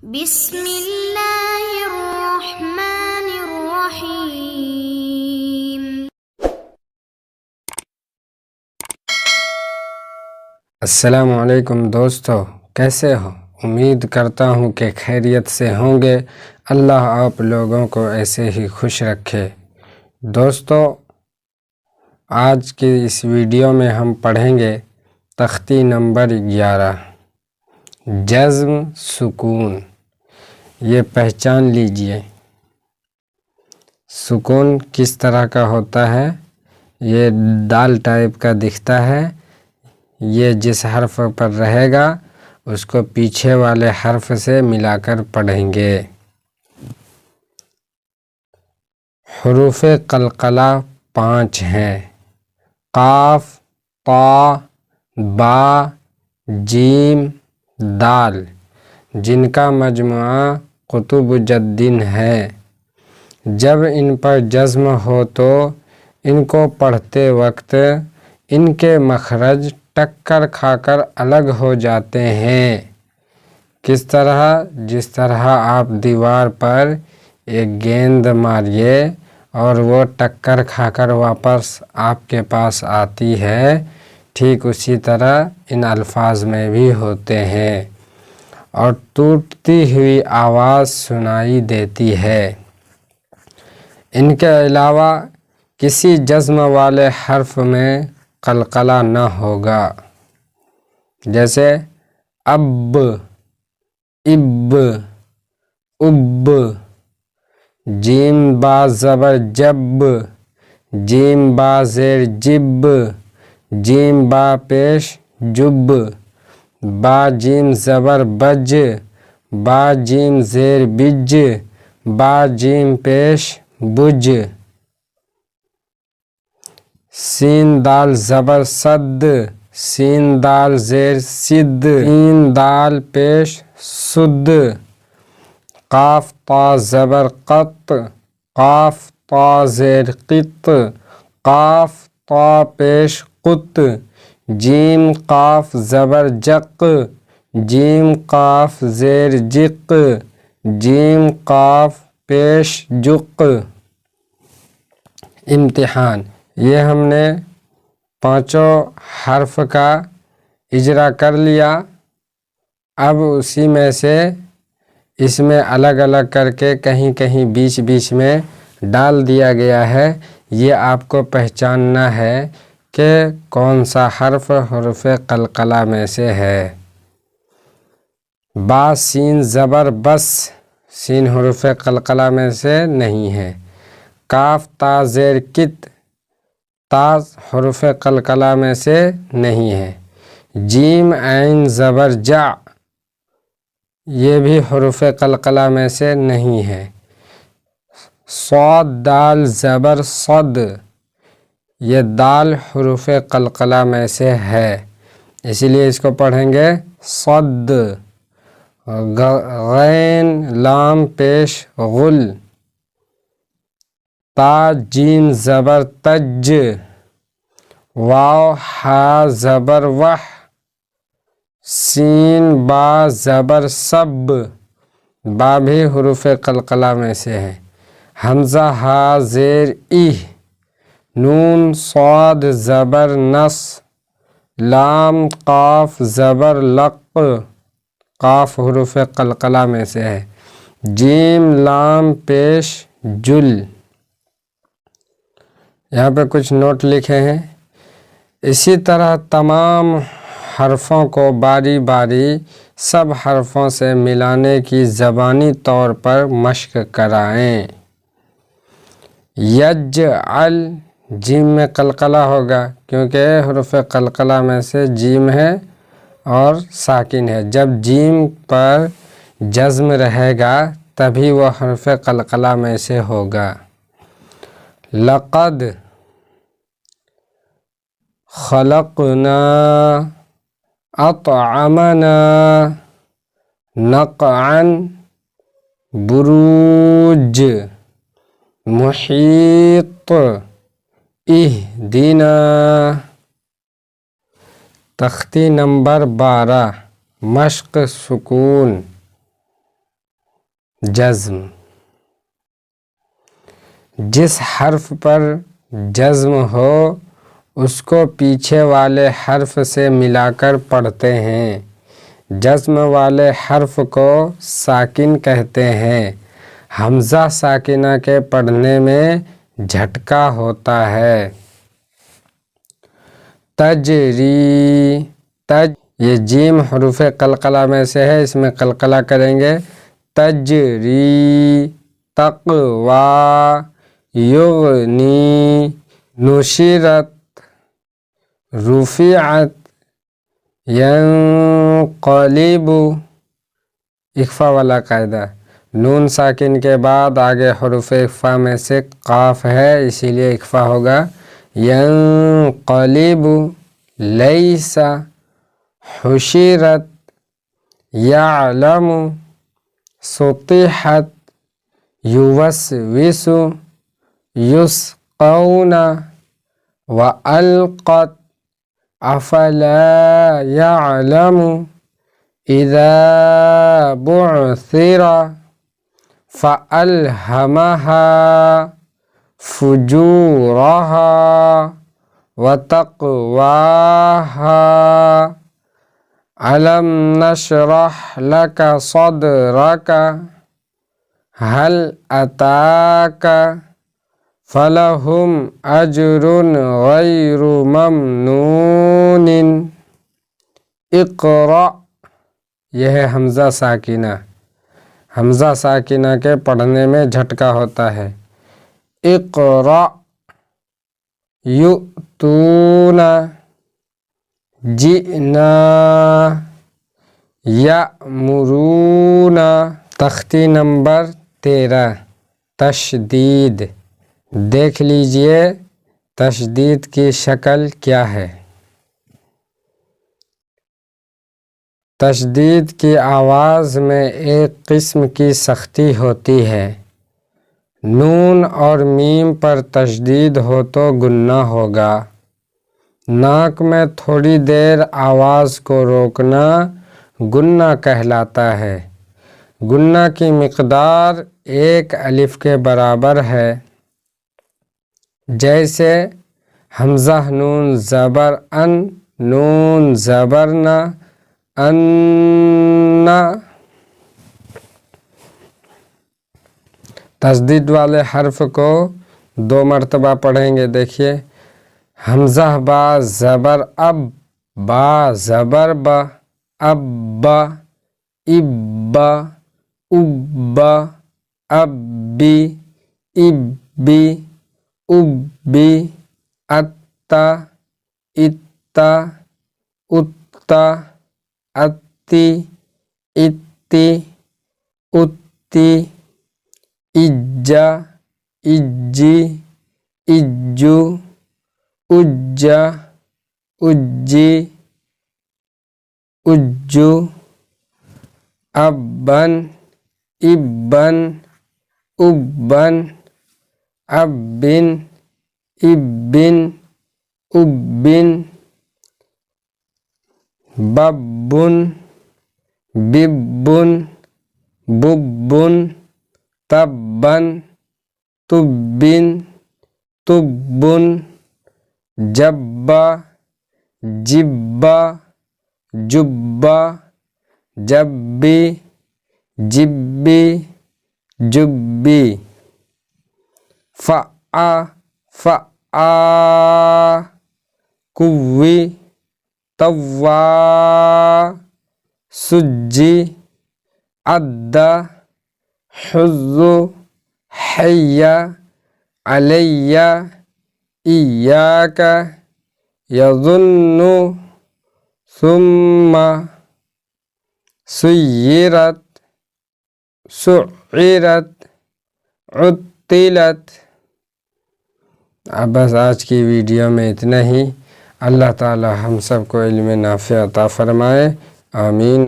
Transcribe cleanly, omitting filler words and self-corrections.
بسم اللہ الرحمن الرحیم۔ السلام علیکم دوستو، کیسے ہو؟ امید کرتا ہوں کہ خیریت سے ہوں گے۔ اللہ آپ لوگوں کو ایسے ہی خوش رکھے۔ دوستو، آج کی اس ویڈیو میں ہم پڑھیں گے تختی نمبر 11، جزم سکون۔ یہ پہچان لیجئے، سکون کس طرح کا ہوتا ہے۔ یہ دال ٹائپ کا دکھتا ہے۔ یہ جس حرف پر رہے گا اس کو پیچھے والے حرف سے ملا کر پڑھیں گے۔ حروف قلقلہ 5 ہیں: قاف، طا، با، جیم، دال، جن کا مجموعہ قطب جدین ہے۔ جب ان پر جزم ہو تو ان کو پڑھتے وقت ان کے مخرج ٹکر کھا کر الگ ہو جاتے ہیں۔ کس طرح؟ جس طرح آپ دیوار پر ایک گیند ماریے اور وہ ٹکر کھا کر واپس آپ کے پاس آتی ہے، ٹھیک اسی طرح ان الفاظ میں بھی ہوتے ہیں اور ٹوٹتی ہوئی آواز سنائی دیتی ہے۔ ان کے علاوہ کسی جزم والے حرف میں قلقلہ نہ ہوگا، جیسے اب، اب، اب، جیم با زبر جب، جیم با زیر جب، جیم با پیش جب، با جیم زبر بج، با جیم زیر بج، با جیم پیش بج، سین دال زبر صد، سین دال زیر سد، سین دال پیش سد، قاف طا زبر قط، قاف طا زیر قط، قاف طا پیش قط، جیم قاف زبر جق، جیم قاف زیر جق، جیم قاف پیش جق۔ امتحان: یہ ہم نے 5 حرف کا اجرا کر لیا۔ اب اسی میں سے اس میں الگ الگ کر کے کہیں کہیں بیچ بیچ میں ڈال دیا گیا ہے۔ یہ آپ کو پہچاننا ہے کہ کون سا حرف حروف قلقلہ میں سے ہے۔ با سین زبر بس، سین حروف قلقلہ میں سے نہیں ہے۔ کاف تا زیر کت، تا حروف قلقلہ میں سے نہیں ہے۔ جیم عین زبر جع، یہ بھی حروف قلقلہ میں سے نہیں ہے۔ صاد دال زبر صد، یہ دال حروف قلقلہ میں سے ہے، اسی لیے اس کو پڑھیں گے صد۔ غین لام پیش غل، تا جیم زبر تج، واو ہا زبر وح، سین با زبر سب، با بھی حروف قلقلہ میں سے ہے۔ حمزہ ہا زیر ای، نون صاد زبر نس، لام قاف زبر لق، قاف حروف قلقلہ میں سے ہے۔ جیم لام پیش جل۔ یہاں پہ کچھ نوٹ لکھے ہیں۔ اسی طرح تمام حرفوں کو باری باری سب حرفوں سے ملانے کی زبانی طور پر مشق کرائیں۔ یجعل، جیم میں قلقلہ ہوگا کیونکہ حروف قلقلہ میں سے جیم ہے اور ساکن ہے۔ جب جیم پر جزم رہے گا تبھی وہ حرف قلقلہ میں سے ہوگا۔ لقد، خلقنا، اطعمنا، نقعا، بروج، محیط، اہدنا۔ تختی نمبر 12، مشق سکون۔ جزم، جس حرف پر جزم ہو اس کو پیچھے والے حرف سے ملا کر پڑھتے ہیں۔ جزم والے حرف کو ساکن کہتے ہیں۔ حمزہ ساکنہ کے پڑھنے میں جھٹکا ہوتا ہے۔ تجری، یہ جیم حروف قلقلہ میں سے ہے، اس میں قلقلہ کریں گے۔ تجری، تقوی، یغنی، نشرت، رفعت، ینقلب، اخفا والا قاعدہ، نون ساکن کے بعد آگے حروف اخفا میں سے قاف ہے اسی لیے اخفا ہوگا۔ ینقلب، لیس، حشرت، یعلم، سطحت، یوسوس، یسقون، وألقت، افلا یعلم، اذا بعثر، فألهمها فجورها وتقواها، ألم نشرح لك صدرك، هل أتاك، فلهم أجر غير ممنون، اقرأ، یہ ہے حمزہ ساکنہ۔ حمزہ ساکنہ کے پڑھنے میں جھٹکا ہوتا ہے۔ اقرأ، یؤتون، جئنا، یأمرون۔ تختی نمبر 13، تشدید۔ دیکھ لیجئے تشدید کی شکل کیا ہے۔ تشدید کی آواز میں ایک قسم کی سختی ہوتی ہے۔ نون اور میم پر تشدید ہو تو گنہ ہوگا۔ ناک میں تھوڑی دیر آواز کو روکنا گنہ کہلاتا ہے۔ گنہ کی مقدار 1 الف کے برابر ہے۔ جیسے حمزہ نون زبر ان، نون زبر نہ، ان۔ تشدید والے حرف کو 2 مرتبہ پڑھیں گے، دیکھیے۔ حمزہ با زبر اب، با زبر با، اب، اب، اب، ابی، ابی، ابی، اتا، اتا، اتا، اتی، اتی، اتی، اجا، اجی، اجو، اجا، اجی، اجو، ابن، ابن، ابن، ابن، ابن، ابن، ببن، ببن، ببن، تبن، تبن، تبن، جبا، جبا، جبا، جبی، جبی، جبی، فعا، فعا، کوی، طوا، سجی، عدّ، حظ، حی، علی، ایاک، یظن، ثم، سیرت، سعرت، عطلت۔ اب بس آج کی ویڈیو میں اتنا ہی۔ اللہ تعالی ہم سب کو علم نافع عطا فرمائے، آمین۔